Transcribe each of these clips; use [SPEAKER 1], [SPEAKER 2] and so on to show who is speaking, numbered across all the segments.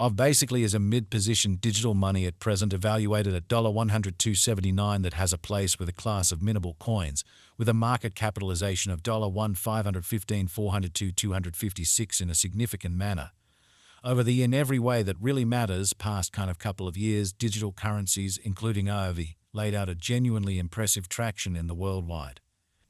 [SPEAKER 1] Aave basically is a mid-position digital money at present evaluated at $102.79 that has a place with a class of minimal coins, with a market capitalization of $1,515,402,256 in a significant manner. Over the in every way that really matters past kind of couple of years, digital currencies, including Aave, laid out a genuinely impressive traction in the worldwide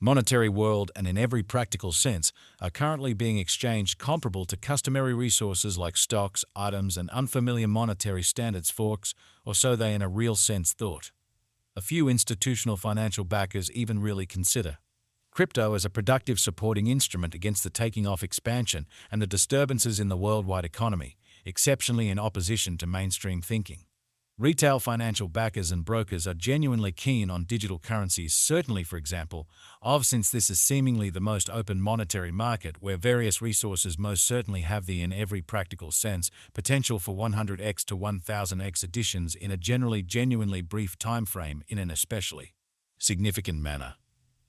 [SPEAKER 1] monetary world and in every practical sense are currently being exchanged comparable to customary resources like stocks, items, and unfamiliar monetary standards forks, or so they in a real sense thought. A few institutional financial backers even really consider crypto as a productive supporting instrument against the taking off expansion and the disturbances in the worldwide economy, exceptionally in opposition to mainstream thinking. Retail financial backers and brokers are genuinely keen on digital currencies, certainly, for example, since this is seemingly the most open monetary market where various resources most certainly have the, in every practical sense, potential for 100x to 1000x additions in a genuinely brief time frame in an especially significant manner.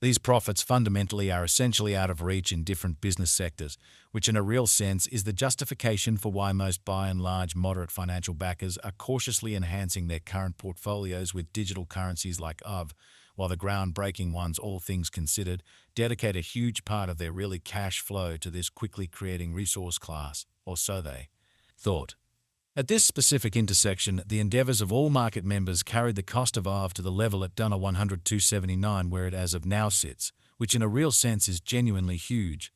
[SPEAKER 1] These profits fundamentally are essentially out of reach in different business sectors, which in a real sense is the justification for why most by and large moderate financial backers are cautiously enhancing their current portfolios with digital currencies like Aave, while the groundbreaking ones, all things considered, dedicate a huge part of their really cash flow to this quickly creating resource class, or so they thought. At this specific intersection, the endeavors of all market members carried the cost of Aave to the level at $102.79 where it as of now sits, which in a real sense is genuinely huge.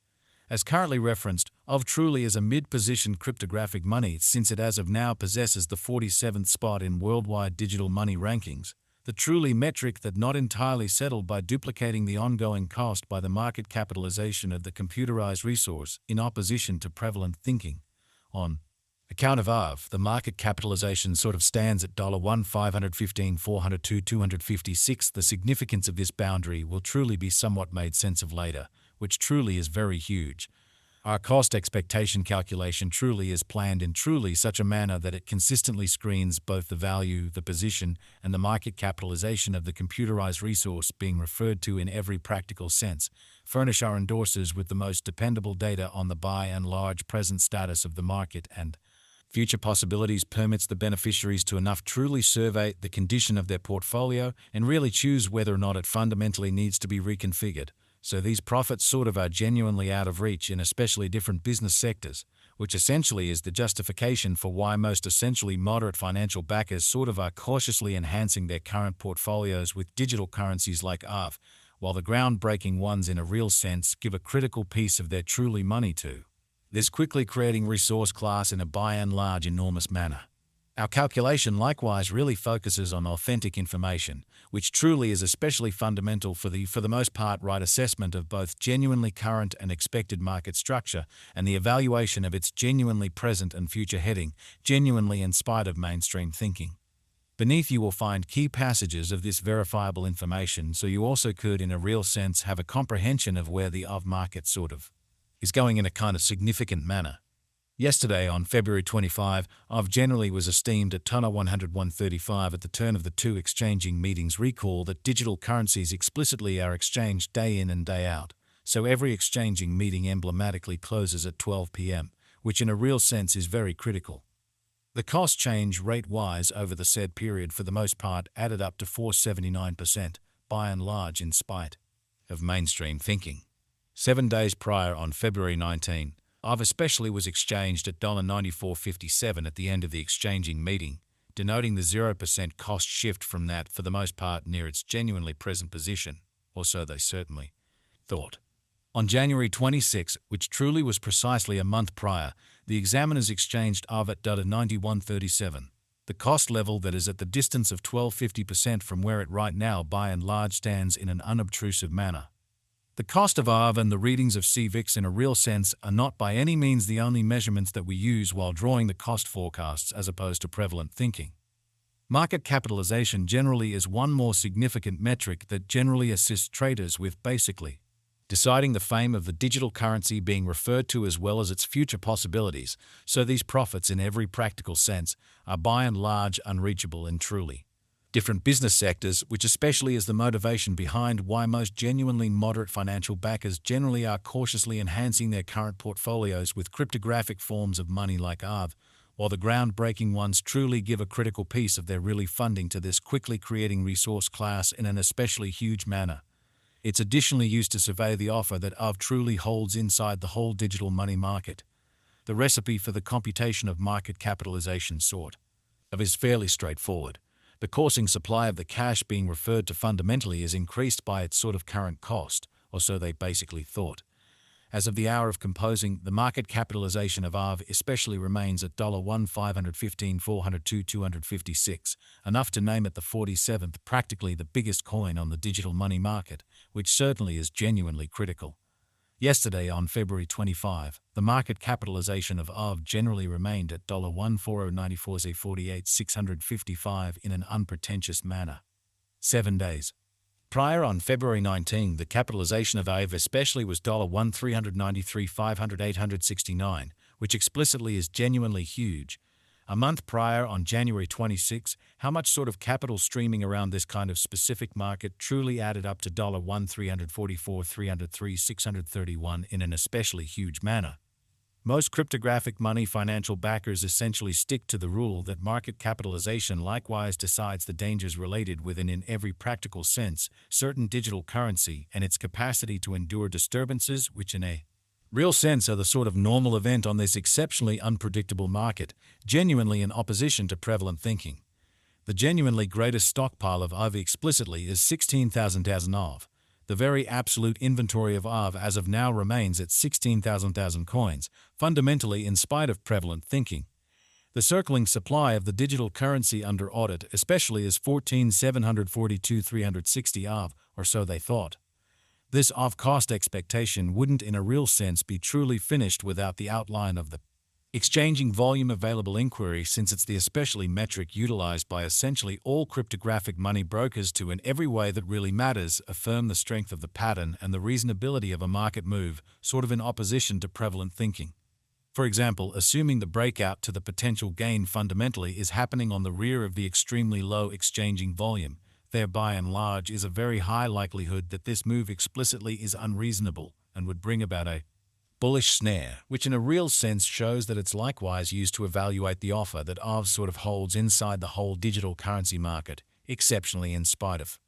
[SPEAKER 1] As currently referenced, Aave truly is a mid-position cryptographic money since it as of now possesses the 47th spot in worldwide digital money rankings, the truly metric that not entirely settled by duplicating the ongoing cost by the market capitalization of the computerized resource in opposition to prevalent thinking. On account of Aave, the market capitalization sort of stands at $1,515,402,256. The significance of this boundary will truly be somewhat made sense of later, which truly is very huge. Our cost expectation calculation truly is planned in truly such a manner that it consistently screens both the value, the position, and the market capitalization of the computerized resource being referred to in every practical sense, furnish our endorsers with the most dependable data on the by and large present status of the market and future possibilities, permits the beneficiaries to enough truly survey the condition of their portfolio and really choose whether or not it fundamentally needs to be reconfigured. So these profits sort of are genuinely out of reach in especially different business sectors, which essentially is the justification for why most essentially moderate financial backers sort of are cautiously enhancing their current portfolios with digital currencies like Aave, while the groundbreaking ones in a real sense give a critical piece of their truly money to this quickly creating resource class in a by and large enormous manner. Our calculation likewise really focuses on authentic information, which truly is especially fundamental for the most part right assessment of both genuinely current and expected market structure and the evaluation of its genuinely present and future heading, genuinely in spite of mainstream thinking. Beneath you will find key passages of this verifiable information, so you also could in a real sense have a comprehension of where the Aave market sort of is going in a kind of significant manner. Yesterday, on February 25, Aave generally was esteemed at $101.35 at the turn of the two exchanging meetings. Recall that digital currencies explicitly are exchanged day in and day out, so every exchanging meeting emblematically closes at 12 p.m., which in a real sense is very critical. The cost change rate-wise over the said period for the most part added up to 4.79%, by and large in spite of mainstream thinking. 7 days prior, on February 19, Aave especially was exchanged at $94.57 at the end of the exchanging meeting, denoting the 0% cost shift from that for the most part near its genuinely present position, or so they certainly thought. On January 26, which truly was precisely a month prior, the examiners exchanged Aave at $91.37, the cost level that is at the distance of 12.50% from where it right now by and large stands in an unobtrusive manner. The cost of Aave and the readings of CVIX in a real sense are not by any means the only measurements that we use while drawing the cost forecasts as opposed to prevalent thinking. Market capitalization generally is one more significant metric that generally assists traders with basically deciding the fame of the digital currency being referred to as well as its future possibilities, so these profits in every practical sense are by and large unreachable in truly different business sectors, which especially is the motivation behind why most genuinely moderate financial backers generally are cautiously enhancing their current portfolios with cryptographic forms of money like Aave, while the groundbreaking ones truly give a critical piece of their really funding to this quickly creating resource class in an especially huge manner. It's additionally used to survey the offer that Aave truly holds inside the whole digital money market. The recipe for the computation of market capitalization sort of is fairly straightforward. The coursing supply of the cash being referred to fundamentally is increased by its sort of current cost, or so they basically thought. As of the hour of composing, the market capitalization of Aave especially remains at $1,515,402,256, enough to name it the 47th, practically the biggest coin on the digital money market, which certainly is genuinely critical. Yesterday, on February 25, the market capitalization of Aave generally remained at $1,494,48,655 in an unpretentious manner. 7 days prior, on February 19, the capitalization of Aave especially was $1,393,500,869, which explicitly is genuinely huge. A month prior, on January 26, how much sort of capital streaming around this kind of specific market truly added up to $1,344,303,631 in an especially huge manner. Most cryptographic money financial backers essentially stick to the rule that market capitalization likewise decides the dangers related within, in every practical sense, certain digital currency and its capacity to endure disturbances which in a real sense are the sort of normal event on this exceptionally unpredictable market, genuinely in opposition to prevalent thinking. The genuinely greatest stockpile of Aave explicitly is 16,000 Aave. The very absolute inventory of Aave as of now remains at 16,000 coins, fundamentally in spite of prevalent thinking. The circling supply of the digital currency under audit especially is 14,742,360 Aave, or so they thought. This Aave cost expectation wouldn't in a real sense be truly finished without the outline of the exchanging volume available inquiry, since it's the especially metric utilized by essentially all cryptographic money brokers to, in every way that really matters, affirm the strength of the pattern and the reasonability of a market move, sort of in opposition to prevalent thinking. For example, assuming the breakout to the potential gain fundamentally is happening on the rear of the extremely low exchanging volume, there by and large is a very high likelihood that this move explicitly is unreasonable and would bring about a bullish snare, which in a real sense shows that it's likewise used to evaluate the offer that Aave sort of holds inside the whole digital currency market, exceptionally in spite of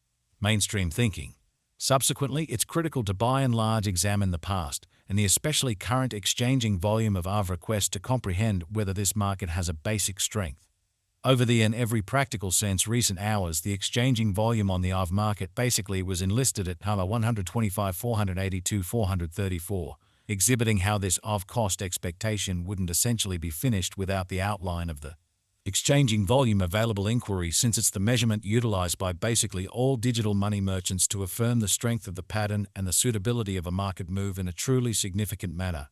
[SPEAKER 1] mainstream thinking. Subsequently, it's critical to by and large examine the past and the especially current exchanging volume of Aave requests to comprehend whether this market has a basic strength. Over the in every practical sense recent hours, the exchanging volume on the Aave market basically was enlisted at $125,482,434, exhibiting how this Aave cost expectation wouldn't essentially be finished without the outline of the exchanging volume available inquiry, since it's the measurement utilized by basically all digital money merchants to affirm the strength of the pattern and the suitability of a market move in a truly significant manner.